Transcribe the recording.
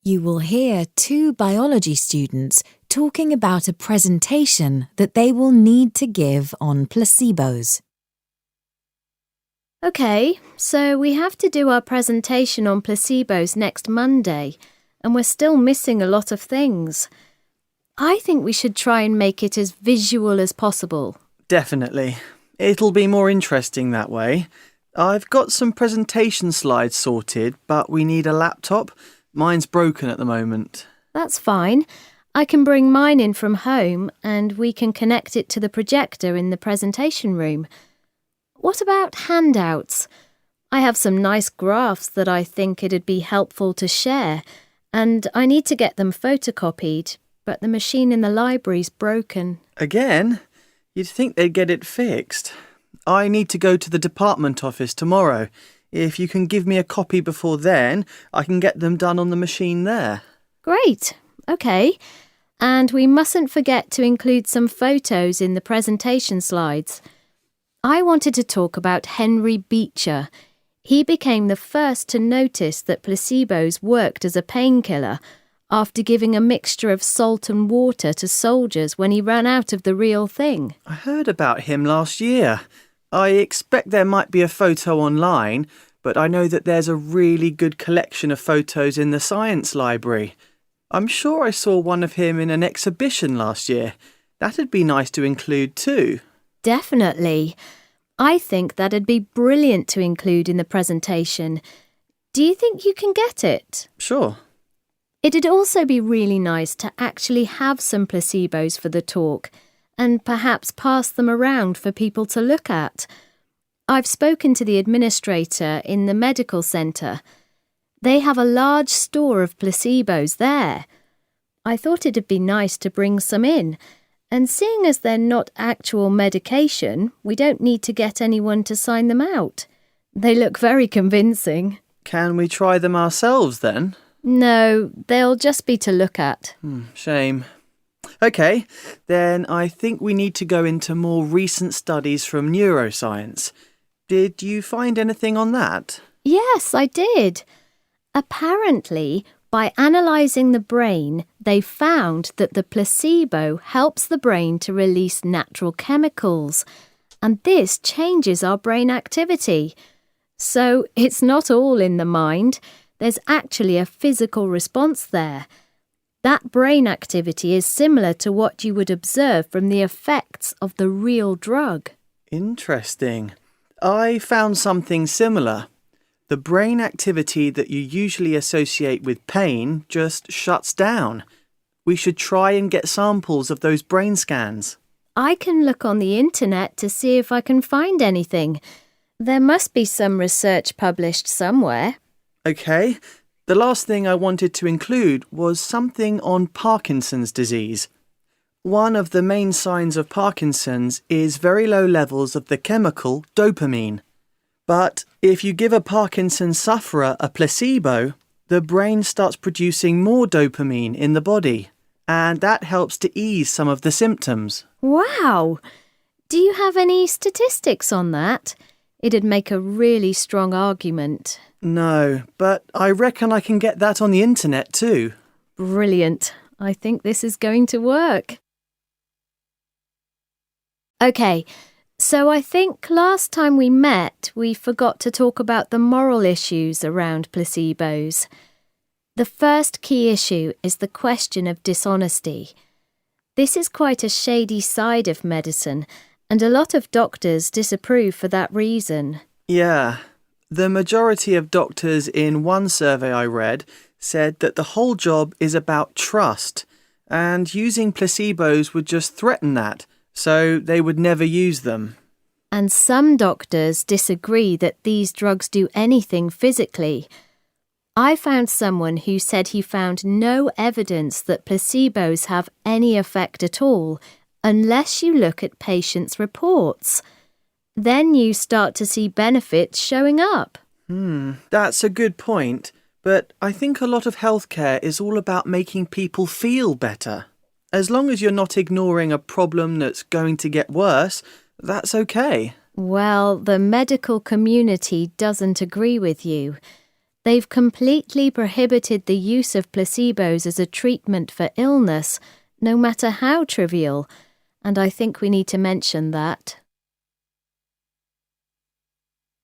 You will hear two biology students talking about a presentation that they will need to give on placebos. OK, so we have to do our presentation on placebos next Monday, and we're still missing a lot of things. I think we should try and make it as visual as possible. Definitely. It'll be more interesting that way. I've got some presentation slides sorted, but we need a laptop. Mine's broken at the moment. That's fine. I can bring mine in from home and we can connect it to the projector in the presentation room. What about handouts? I have some nice graphs that I think it'd be helpful to share, and I need to get them photocopied, but the machine in the library's broken. Again? You'd think they'd get it fixed. I need to go to the department office tomorrow. If you can give me a copy before then, I can get them done on the machine there. Great. OK. And we mustn't forget to include some photos in the presentation slides. I wanted to talk about Henry Beecher. He became the first to notice that placebos worked as a painkiller after giving a mixture of salt and water to soldiers when he ran out of the real thing. I heard about him last year. I expect there might be a photo online, but I know that there's a really good collection of photos in the science library. I'm sure I saw one of him in an exhibition last year. That'd be nice to include too. Definitely. I think that'd be brilliant to include in the presentation. Do you think you can get it? Sure. It'd also be really nice to actually have some placebos for the talk and perhaps pass them around for people to look at. I've spoken to the administrator in the medical centre. They have a large store of placebos there. I thought it'd be nice to bring some in, and seeing as they're not actual medication, we don't need to get anyone to sign them out. They look very convincing. Can we try them ourselves then? No, they'll just be to look at. Shame. OK, then I think we need to go into more recent studies from neuroscience. Did you find anything on that? Yes, I did. Apparently, by analysing the brain, they found that the placebo helps the brain to release natural chemicals, and this changes our brain activity. So it's not all in the mind. There's actually a physical response there. That brain activity is similar to what you would observe from the effects of the real drug. Interesting. I found something similar. The brain activity that you usually associate with pain just shuts down. We should try and get samples of those brain scans. I can look on the internet to see if I can find anything. There must be some research published somewhere. OK. The last thing I wanted to include was something on Parkinson's disease. One of the main signs of Parkinson's is very low levels of the chemical dopamine. But if you give a Parkinson's sufferer a placebo, the brain starts producing more dopamine in the body, and that helps to ease some of the symptoms. Wow! Do you have any statistics on that? It'd make a really strong argument. No, but I reckon I can get that on the internet too. Brilliant. I think this is going to work. OK, so I think last time we met, we forgot to talk about the moral issues around placebos. The first key issue is the question of dishonesty. This is quite a shady side of medicine, and a lot of doctors disapprove for that reason. Yeah. The majority of doctors in one survey I read said that the whole job is about trust, and using placebos would just threaten that, so they would never use them. And some doctors disagree that these drugs do anything physically. I found someone who said he found no evidence that placebos have any effect at all unless you look at patients' reports. Then you start to see benefits showing up. That's a good point, but I think a lot of healthcare is all about making people feel better. As long as you're not ignoring a problem that's going to get worse, that's okay. Well, the medical community doesn't agree with you. They've completely prohibited the use of placebos as a treatment for illness, no matter how trivial, and I think we need to mention that.